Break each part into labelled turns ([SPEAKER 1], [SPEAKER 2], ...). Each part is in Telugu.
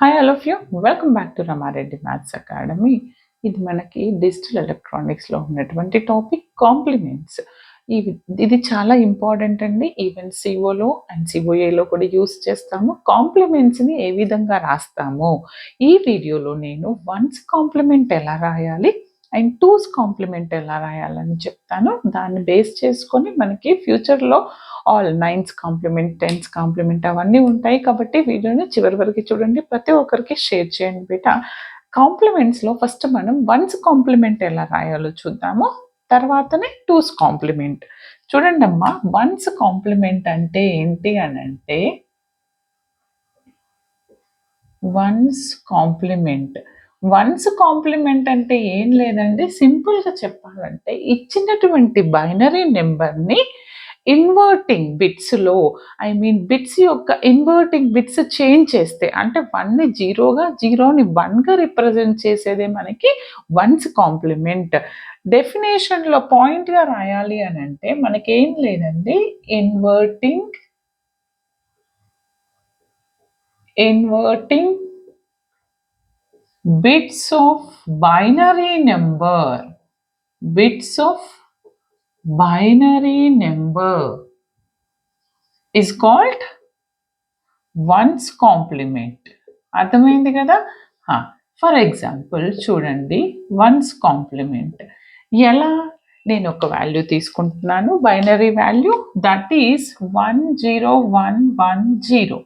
[SPEAKER 1] Hi all of you, welcome back to Rama Reddy maths academy. ఇది మనకి డిజిటల్ ఎలక్ట్రానిక్స్లో ఉన్నటువంటి టాపిక్ కాంప్లిమెంట్స్. ఇది చాలా ఇంపార్టెంట్ అండి. ఈవెన్ సిఓలో అండ్ సిఓఏలో కూడా యూస్ చేస్తాము. కాంప్లిమెంట్స్ని ఏ విధంగా రాస్తాము ఈ వీడియోలో నేను వన్స్ కాంప్లిమెంట్ ఎలా రాయాలి అండ్ టూస్ కాంప్లిమెంట్ ఎలా రాయాలని చెప్తాను. దాన్ని బేస్ చేసుకొని మనకి ఫ్యూచర్లో all nines complement, tens complement అవన్నీ ఉంటాయి. కాబట్టి వీడియోని చివరి వరకు చూడండి, ప్రతి ఒక్కరికి షేర్ చేయండి బేట. కాంప్లిమెంట్స్లో ఫస్ట్ మనం వన్స్ కాంప్లిమెంట్ ఎలా రాయాలో చూద్దాము, తర్వాతనే టూస్ కాంప్లిమెంట్. చూడండి అమ్మా, వన్స్ కాంప్లిమెంట్ అంటే ఏంటి అని అంటే, వన్స్ కాంప్లిమెంట్ అంటే ఏం లేదండి, సింపుల్గా చెప్పాలంటే ఇచ్చినటువంటి బైనరీ నెంబర్ని ఇన్వర్టింగ్ బిట్స్లో, బిట్స్ యొక్క ఇన్వర్టింగ్ బిట్స్ చేంజ్ చేస్తే, అంటే 1ని 0గా, 0ని 1గా రిప్రజెంట్ చేసేదే మనకి వన్స్ కాంప్లిమెంట్. డెఫినేషన్లో పాయింట్గా రాయాలి అని అంటే మనకేం లేదండి, inverting bits of binary number is called ones complement. అర్థమైంది కదా? ఫర్ ఎగ్జాంపుల్ చూడండి, వన్స్ కాంప్లిమెంట్ ఎలా, నేను ఒక వాల్యూ తీసుకుంటున్నాను, binary value, that is 10110.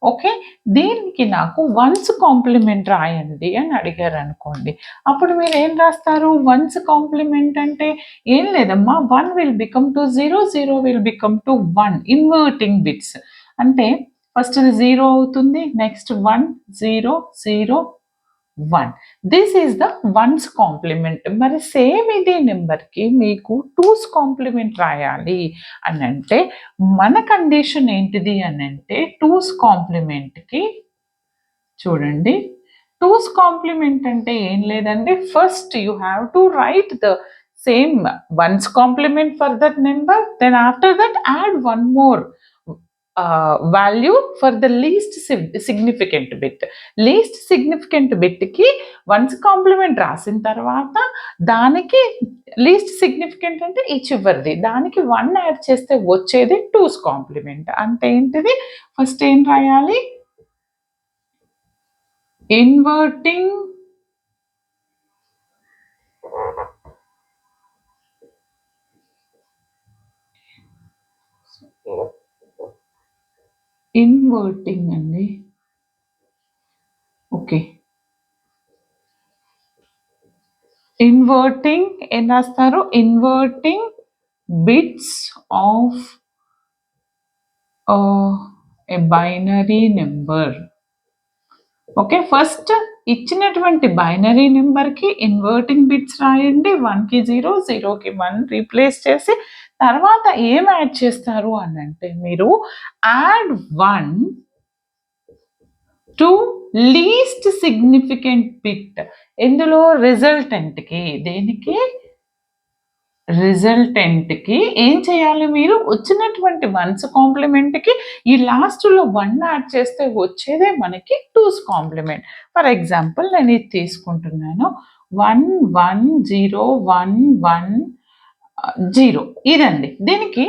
[SPEAKER 1] Okay, దీనికి నాకు వన్స్ కాంప్లిమెంట్ రాయండి అని అడిగారు అనుకోండి. అప్పుడు మీరు ఏం రాస్తారు? వన్స్ కాంప్లిమెంట్ అంటే ఏం లేదమ్మా, 1 will become to 0, 0 will become to 1. Inverting bits అంటే ఫస్ట్ 0 అవుతుంది, next 1, 0, 0, 1. This is the ones complement. మరి సేమ్ ఇదే నెంబర్కి మీకు టూస్ కాంప్లిమెంట్ రాయాలి అని అంటే మన కండిషన్ ఏంటిది అని అంటే, టూస్ కాంప్లిమెంట్కి చూడండి, టూస్ కాంప్లిమెంట్ అంటే ఏం లేదండి, first you have to write the same one's complement for that number, then after that add one more value for the least significant bit. Least significant బిట్కి వన్స్ కాంప్లిమెంట్ రాసిన తర్వాత దానికి లీస్ట్ సిగ్నిఫికెంట్ అంటే ఈ చివరిది, దానికి 1 యాడ్ చేస్తే వచ్చేది టూస్ కాంప్లిమెంట్. అంటే ఏంటిది, ఫస్ట్ ఏం రాయాలి, ఇన్వర్టింగ్ అండి. ఓకే, ఇన్వర్టింగ్ ఏం రాస్తారు, inverting bits of A binary number. Okay, first ఇచ్చినటువంటి బైనరీ నెంబర్కి ఇన్వర్టింగ్ బిట్స్ రాయండి, 1కి 0, 0కి 1 రీప్లేస్ చేసి తర్వాత ఏం యాడ్ చేస్తారు అని అంటే, మీరు add 1 to least significant bit. ఇందులో రిజల్టెంట్కి, దేనికి, రిజల్టెంట్కి ఏం చేయాలి, మీరు వచ్చినటువంటి వన్స్ కాంప్లిమెంట్కి ఈ లాస్ట్లో 1 యాడ్ చేస్తే వచ్చేదే మనకి టూస్ కాంప్లిమెంట్. ఫర్ ఎగ్జాంపుల్ నేను ఇది తీసుకుంటున్నాను, 1 1 0 1 1 0, ఇదండి. దీనికి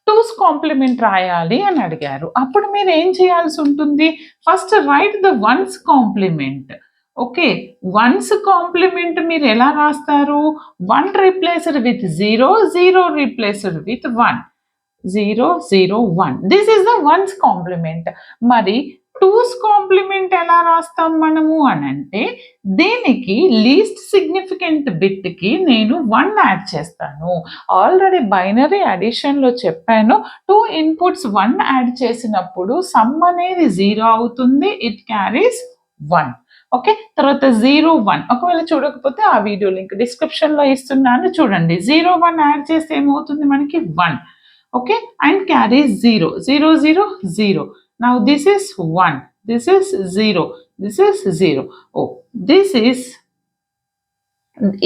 [SPEAKER 1] టూస్ కాంప్లిమెంట్ రాయాలి అని అడిగారు. అప్పుడు మీరు ఏం చేయాల్సి ఉంటుంది, first write the ones complement. Okay, ones complement మీరు ఎలా రాస్తారు, 1 replaced with 0, 0 replaced with 1, 0 0 1. This is the ones complement. మరి టూస్ కాంప్లిమెంట్ ఎలా రాస్తాం మనము అని అంటే, దీనికి లీస్ట్ సిగ్నిఫికెంట్ బిట్కి నేను 1 యాడ్ చేస్తాను. ఆల్రెడీ బైనరీ అడిషన్లో చెప్పాను, 2 ఇన్పుట్స్ 1 యాడ్ చేసినప్పుడు సమ్ అనేది 0 అవుతుంది, ఇట్ క్యారీస్ 1. ఓకే, తర్వాత 0 1, ఒకవేళ చూడకపోతే ఆ వీడియో లింక్ డిస్క్రిప్షన్లో ఇస్తున్నాను, చూడండి. 0 1 యాడ్ చేస్తే ఏమవుతుంది మనకి 1. Okay, and carries 0, 0 0 0. Now this is 1, this is 0, this is 0. Oh, this is,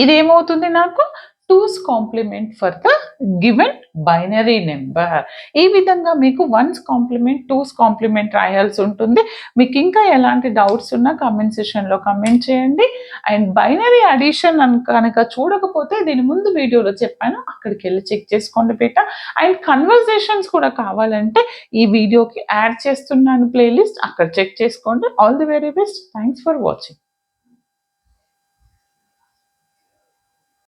[SPEAKER 1] ఇదేమవుతుంది నాకు 2's compliment for the given binary number. ఈ విధంగా మీకు 1's కాంప్లిమెంట్ 2's కాంప్లిమెంట్ రాయాల్సి ఉంటుంది. మీకు ఇంకా ఎలాంటి డౌట్స్ ఉన్నా కామెంట్ సెషన్లో కామెంట్ చేయండి. అండ్ బైనరీ అడిషన్ కనుక చూడకపోతే దీని ముందు వీడియోలో చెప్పాను, అక్కడికి వెళ్ళి చెక్ చేసుకోండి బేట. అండ్ కన్వర్జేషన్స్ కూడా కావాలంటే ఈ వీడియోకి యాడ్ చేస్తున్నాను ప్లేలిస్ట్, అక్కడ చెక్ చేసుకోండి. All the very best. Thanks for watching.